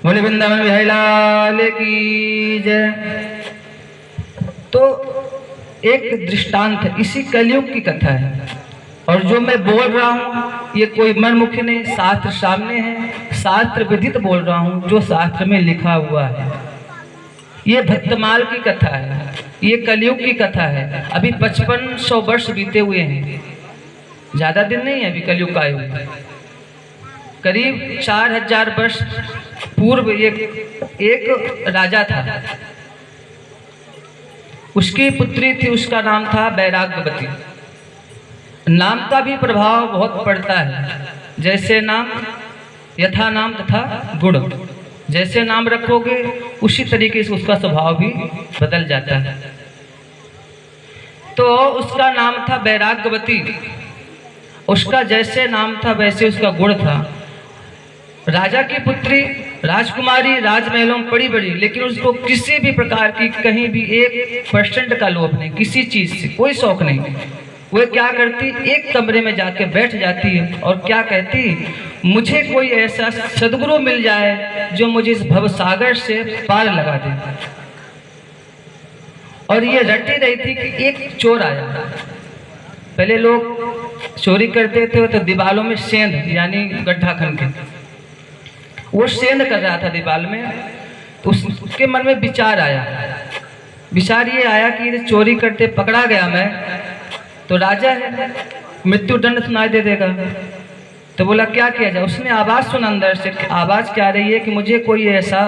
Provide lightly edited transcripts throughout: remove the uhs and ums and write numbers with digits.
बोले वृंदावन बिहारी लाल की जय। तो एक दृष्टांत इसी कलयुग की कथा है, और जो मैं बोल रहा हूँ ये कोई मनमुखी नहीं, शास्त्र सामने है, शास्त्र विदित बोल रहा हूँ जो शास्त्र में लिखा हुआ है। ये भक्तमाल की कथा है, ये कलयुग की कथा है। अभी 5500 वर्ष बीते हुए हैं, ज्यादा दिन नहीं है अभी कलयुग का आयु। करीब 4000 वर्ष पूर्व एक राजा था, उसकी पुत्री थी, उसका नाम था वैराग्यवती। नाम का भी प्रभाव बहुत पड़ता है, जैसे नाम यथा नाम तथा गुण, जैसे नाम रखोगे उसी तरीके से उसका स्वभाव भी बदल जाता है। तो उसका नाम था वैराग्यवती, उसका जैसे नाम था वैसे उसका गुण था। राजा की पुत्री राजकुमारी, राजमहलों में पड़ी बड़ी, लेकिन उसको किसी भी प्रकार की कहीं भी 1% का लोभ नहीं, किसी चीज से कोई शौक नहीं। वो क्या करती, एक कमरे में जाके बैठ जाती है और क्या कहती, मुझे कोई ऐसा सदगुरु मिल जाए जो मुझे इस भवसागर से पार लगा दे। और ये रटी रही थी कि एक चोर आया। पहले लोग चोरी करते थे तो दीवालों में सेंध यानी गड्ढा खन के, वो सेंध कर रहा था दीवार में। तो उसके मन में विचार आया, विचार ये आया कि चोरी करते पकड़ा गया मैं तो राजा है, मृत्यु दंड सुनाई दे देगा। तो बोला क्या किया जाए। उसने आवाज सुना अंदर से, आवाज क्या आ रही है कि मुझे कोई ऐसा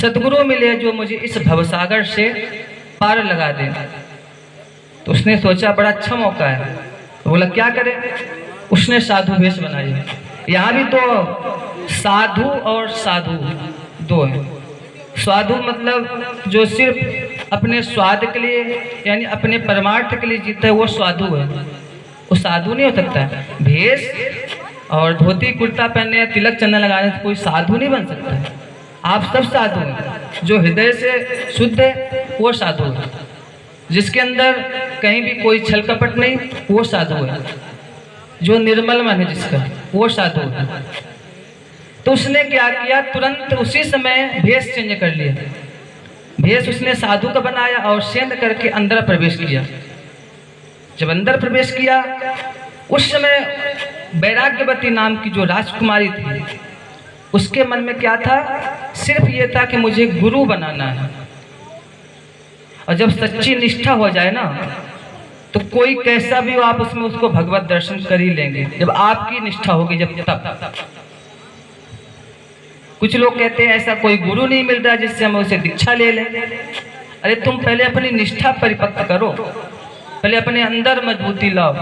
सदगुरु मिले जो मुझे इस भवसागर से पार लगा दे। तो उसने सोचा बड़ा अच्छा मौका है, तो बोला क्या करे। उसने साधु वेश बनाई। यहाँ भी तो साधु और साधु दो है। साधु मतलब जो सिर्फ अपने स्वाद के लिए यानी अपने परमार्थ के लिए जीता है वो साधु है, वो साधु नहीं हो सकता है। भेष और धोती कुर्ता पहनने या तिलक चंदन लगाने से कोई साधु नहीं बन सकता है। आप सब साधु हैं, जो हृदय से शुद्ध है वो साधु है, जिसके अंदर कहीं भी कोई छल कपट नहीं वो साधु है, जो निर्मल मन है जिसका वो साधु है। तो उसने क्या किया, तुरंत उसी समय भेष चेंज कर लिया। भेष उसने साधु का बनाया और सेंध करके अंदर प्रवेश किया। जब अंदर प्रवेश किया उस समय वैराग्यवती नाम की जो राजकुमारी थी, उसके मन में क्या था, सिर्फ ये था कि मुझे गुरु बनाना है। और जब सच्ची निष्ठा हो जाए ना तो कोई कैसा भी हो आप उसमें उसको भगवत दर्शन कर ही लेंगे, जब आपकी निष्ठा होगी जब तब। कुछ लोग कहते हैं ऐसा कोई गुरु नहीं मिल रहा जिससे हम उसे दीक्षा ले लें। अरे तुम पहले अपनी निष्ठा परिपक्व करो, पहले अपने अंदर मजबूती लाओ।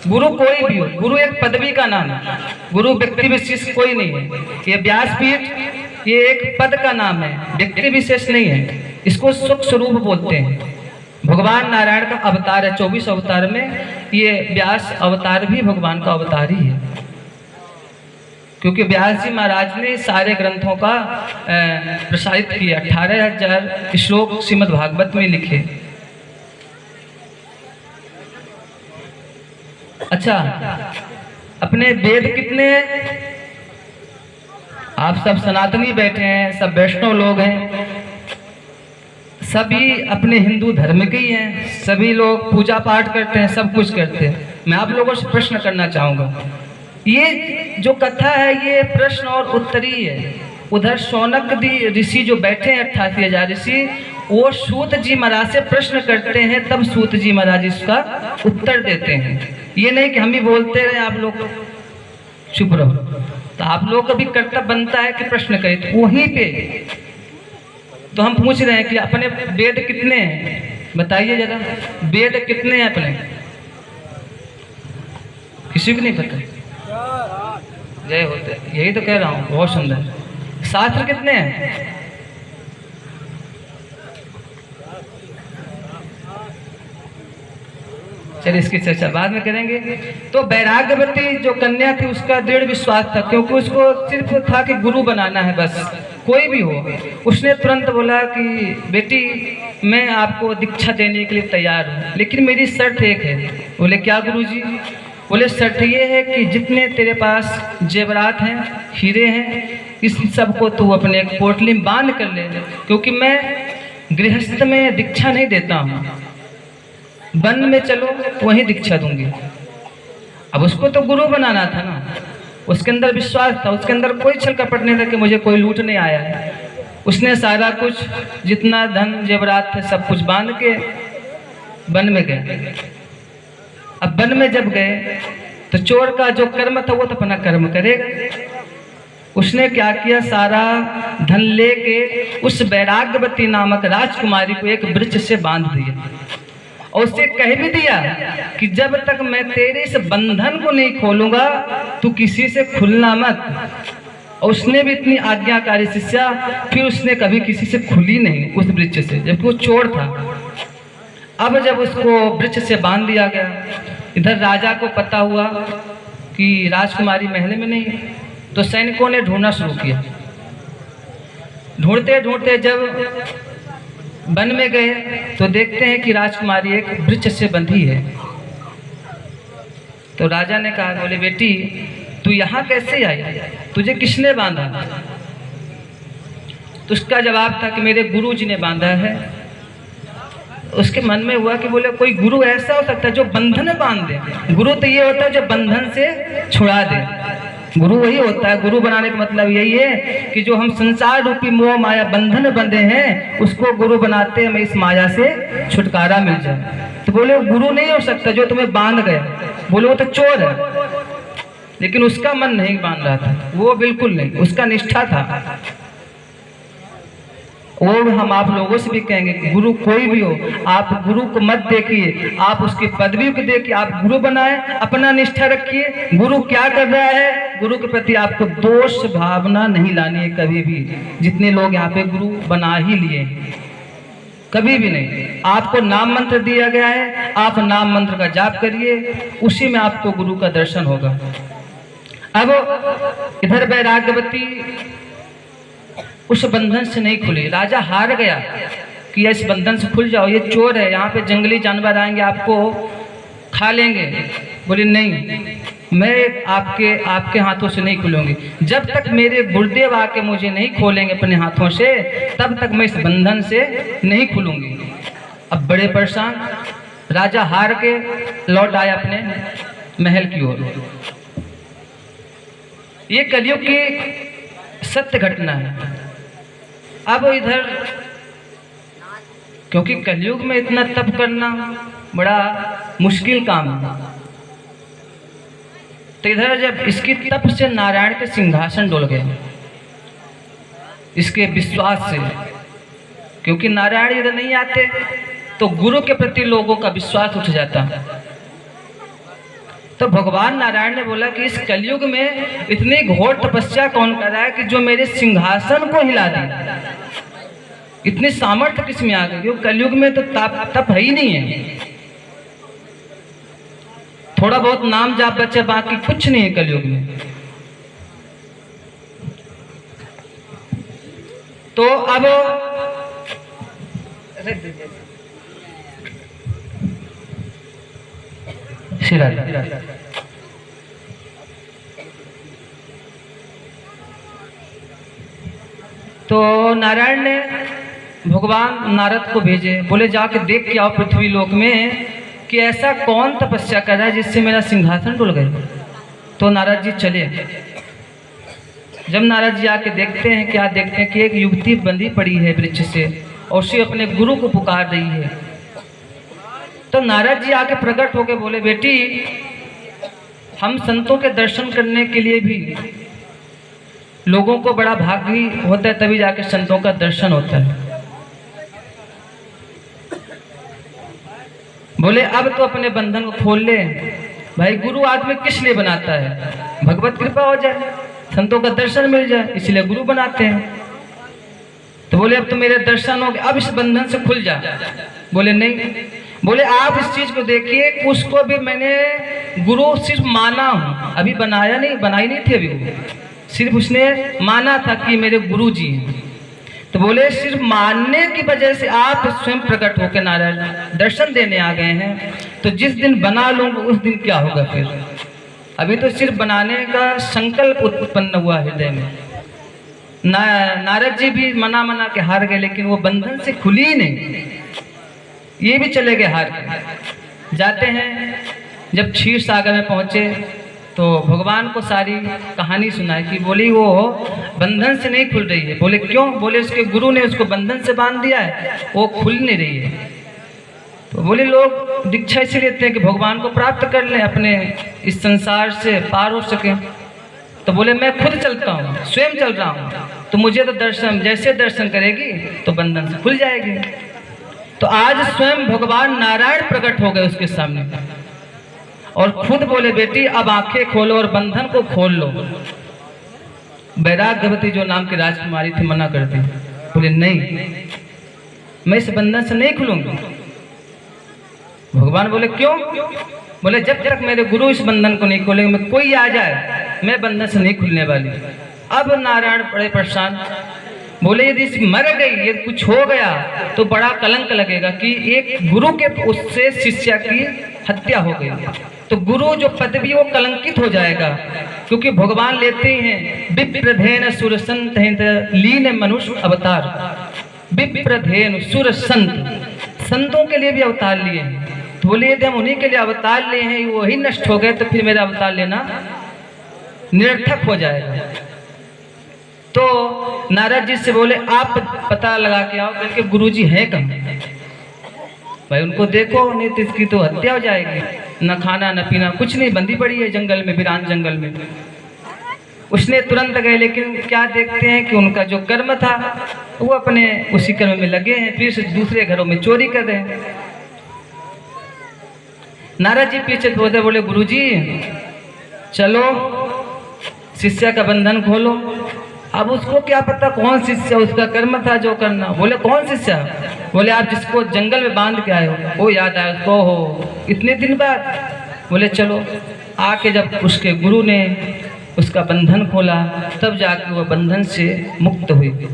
गुरु कोई भी हो, गुरु एक पदवी का नाम है, गुरु व्यक्ति विशेष कोई नहीं है। ये व्यासपीठ ये एक पद का नाम है, व्यक्ति विशेष नहीं है। इसको सुख स्वरूप बोलते हैं। भगवान नारायण का अवतार है, 24 अवतार में ये व्यास अवतार भी भगवान का अवतार ही है, क्योंकि व्यास जी महाराज ने सारे ग्रंथों का प्रसारित किया। 18,000 श्लोक श्रीमद् भागवत में लिखे। अच्छा, अपने वेद कितने हैं? आप सब सनातनी बैठे हैं, सब वैष्णव लोग हैं, सभी अपने हिंदू धर्म के ही हैं, सभी लोग पूजा पाठ करते हैं, सब कुछ करते हैं। मैं आप लोगों से प्रश्न करना चाहूँगा, ये जो कथा है ये प्रश्न और उत्तरी है। उधर शौनक ऋषि जो बैठे हैं 88,000 ऋषि, वो सूत जी महाराज से प्रश्न करते हैं, तब सूत जी महाराज इसका उत्तर देते हैं। ये नहीं कि हम ही बोलते रहे आप लोग चुप रहो। तो आप लोग का भी कर्तव्य बनता है कि प्रश्न करें। तो वहीं पे तो हम पूछ रहे हैं कि अपने वेद कितने हैं, बताइए जरा, वेद कितने हैं अपने? किसी को नहीं पता? जय होते, यही तो कह रहा हूँ, बहुत सुंदर। शास्त्र कितने हैं? चलिए इसकी चर्चा बाद में करेंगे। तो वैराग्यवती जो कन्या थी उसका दृढ़ विश्वास था, क्योंकि उसको सिर्फ था कि गुरु बनाना है बस, कोई भी हो। उसने तुरंत बोला कि बेटी मैं आपको दीक्षा देने के लिए तैयार हूँ, लेकिन मेरी शर्त एक है। बोले क्या गुरुजी? बोले शर्त ये है कि जितने तेरे पास जेवरात हैं, हीरे हैं, इस सबको तू अपने एक पोटली में बांध कर ले, क्योंकि मैं गृहस्थ में दीक्षा नहीं देता हूँ, वन में चलो वहीं दीक्षा दूंगी। अब उसको तो गुरु बनाना था ना, उसके अंदर विश्वास था, उसके अंदर कोई छल कपट नहीं था कि मुझे कोई लूट नहीं आया है। उसने सारा कुछ जितना धन जेवरात थे सब कुछ बांध के वन में गए। अब वन में जब गए तो चोर का जो कर्म था वो तो अपना कर्म करेगा। उसने क्या किया, सारा धन लेके उस वैराग्यवती नामक राजकुमारी को एक वृक्ष से बांध दिया और उससे कह भी दिया कि जब तक मैं तेरे इस बंधन को नहीं खोलूंगा तू किसी से खुलना मत। और उसने भी इतनी आज्ञाकारी शिष्या, फिर उसने कभी किसी से खुली नहीं उस वृक्ष से, जबकि वो चोर था। अब जब उसको वृक्ष से बांध दिया गया, इधर राजा को पता हुआ कि राजकुमारी महल में नहीं, तो सैनिकों ने ढूंढना शुरू किया। ढूंढते ढूंढते जब वन में गए तो देखते हैं कि राजकुमारी एक वृक्ष से बंधी है। तो राजा ने कहा, बोले बेटी तू यहाँ कैसे आई, तुझे किसने बांधा? तो उसका जवाब था कि मेरे गुरुजी ने बांधा है। उसके मन में हुआ कि बोले कोई गुरु ऐसा हो सकता है जो बंधन बांध दे। गुरु तो ये होता है जो बंधन से छुड़ा दे, गुरु वही होता है। गुरु बनाने का मतलब यही है कि जो हम संसार रूपी मोह माया बंधन बंधे हैं उसको गुरु बनाते हमें इस माया से छुटकारा मिल जाए। तो बोले गुरु नहीं हो सकता जो तुम्हें बांध गया, बोले वो तो चोर है। लेकिन उसका मन नहीं बांध रहा था, वो बिल्कुल नहीं, उसका निष्ठा था। और हम आप लोगों से भी कहेंगे कि गुरु कोई भी हो, आप गुरु को मत देखिए, आप उसकी पदवी को देखिए, आप गुरु बनाए, अपना निष्ठा रखिए। गुरु क्या कर रहा है, गुरु के प्रति आपको दोष भावना नहीं लानी है कभी भी। जितने लोग यहाँ पे गुरु बना ही लिए हैं, कभी भी नहीं। आपको नाम मंत्र दिया गया है, आप नाम मंत्र का जाप करिए, उसी में आपको गुरु का दर्शन होगा। अब इधर वैराग्यवती उस बंधन से नहीं खुली। राजा हार गया कि इस बंधन से खुल जाओ, ये चोर है, यहाँ पे जंगली जानवर आएंगे आपको खा लेंगे। बोले नहीं, मैं आपके हाथों से नहीं खुलूंगी। जब तक मेरे गुरुदेव आके मुझे नहीं खोलेंगे अपने हाथों से, तब तक मैं इस बंधन से नहीं खुलूंगी। अब बड़े परेशान, राजा हार के लौट आया अपने महल की ओर। ये कलयुग की सत्य घटना है। अब इधर क्योंकि कलयुग में इतना तप करना बड़ा मुश्किल काम है, तो इधर जब इसकी तप से नारायण के सिंहासन डोल गए, इसके विश्वास से, क्योंकि नारायण इधर नहीं आते तो गुरु के प्रति लोगों का विश्वास उठ जाता। तो भगवान नारायण ने बोला कि इस कलयुग में इतनी घोर तपस्या कौन कर रहा है कि जो मेरे सिंहासन को हिला दे। इतनी सामर्थ्य किसमें आ गई? क्योंकि कलयुग में तो तप है ही नहीं है। थोड़ा बहुत नाम जाप बचे, बाकी कुछ नहीं है कलयुग में। तो अब तो नारायण ने भगवान नारद को भेजे, बोले जाके देख के आओ पृथ्वी लोक में कि ऐसा कौन तपस्या कर रहा है जिससे मेरा सिंहासन डुल गया। तो नारद जी चले। जब नारद जी आके देखते हैं, क्या देखते हैं कि एक युवती बंधी पड़ी है वृक्ष से और उसे अपने गुरु को पुकार रही है। तो नारद जी आके प्रकट होके बोले, बेटी हम संतों के दर्शन करने के लिए भी लोगों को बड़ा भाग्य होता है, तभी जाके संतों का दर्शन होता है। बोले अब तो अपने बंधन को खोल ले भाई, गुरु आदमी किस लिए बनाता है? भगवत कृपा हो जाए, संतों का दर्शन मिल जाए, इसलिए गुरु बनाते हैं। तो बोले अब तो मेरे दर्शन हो गए, अब इस बंधन से खुल जा। बोले नहीं। बोले आप इस चीज को देखिए, उसको भी मैंने गुरु सिर्फ माना हूं, अभी बनाया नहीं, बनाई नहीं थी अभी, वो सिर्फ उसने माना था कि मेरे गुरु जी हैं। तो बोले सिर्फ मानने की वजह से आप स्वयं प्रकट होकर नारायण दर्शन देने आ गए हैं, तो जिस दिन बना लूंगा उस दिन क्या होगा फिर? अभी तो सिर्फ बनाने का संकल्प उत्पन्न हुआ हृदय में, नारद जी भी मना के हार गए, लेकिन वो बंधन से खुली ही नहीं, ये भी चले गए हार के। जाते हैं, जब क्षीर सागर में पहुंचे तो भगवान को सारी कहानी सुनाई कि बोली वो बंधन से नहीं खुल रही है। बोले क्यों? बोले उसके गुरु ने उसको बंधन से बांध दिया है, वो खुल नहीं रही है। तो बोले लोग दीक्षा इसे लेते हैं कि भगवान को प्राप्त कर लें, अपने इस संसार से पार हो सके। तो बोले मैं खुद चलता हूँ, स्वयं चल रहा हूँ, तो मुझे तो दर्शन, जैसे दर्शन करेगी तो बंधन से खुल जाएगी। तो आज स्वयं भगवान नारायण प्रकट हो गए उसके सामने और खुद बोले बेटी अब आंखें खोलो और बंधन को खोल लो। वैराग्यवती जो नाम की राजकुमारी थी मना कर दी, बोले नहीं मैं इस बंधन से नहीं खुलूंगी। भगवान बोले क्यों? बोले जब तक मेरे गुरु इस बंधन को नहीं खोलेंगे, मैं कोई आ जाए मैं बंधन से नहीं खुलने वाली। अब नारायण बड़े परेशान, बोले यदि मर गई, यदि कुछ हो गया तो बड़ा कलंक लगेगा कि एक गुरु के उससे शिष्य की हत्या हो गई, तो गुरु जो पदवी वो कलंकित हो जाएगा। क्योंकि भगवान लेते हैं विप्रधेन सुर संत लीन मनुष्य अवतार, विप्रधेन सुर संत, संतों के लिए भी अवतार लिए हैं। तो बोले यदि हम उन्हीं के लिए अवतार लिए हैं, वही नष्ट हो गए तो फिर मेरा अवतार लेना निरर्थक हो जाएगा। तो नारद जी से बोले आप पता लगा के आओ कि गुरुजी हैं कहाँ। भाई उनको देखो, नहीं तो इसकी तो हत्या हो जाएगी, न खाना न पीना कुछ नहीं, बंदी पड़ी है जंगल में, वीरान जंगल में। उसने तुरंत गए, लेकिन क्या देखते हैं कि उनका जो कर्म था वो अपने उसी कर्म में लगे हैं, फिर से दूसरे घरों में चोरी कर रहे हैं। नारद जी पीछे बोलते, बोले गुरुजी चलो शिष्य का बंधन खोलो। अब उसको क्या पता कौन शिष्य, उसका कर्म था जो करना। बोले कौन शिष्य? बोले आप जिसको जंगल में बांध के आए हो वो याद आया उसको, हो इतने दिन बाद। बोले चलो। आके जब उसके गुरु ने उसका बंधन खोला तब जाके वो बंधन से मुक्त हुई।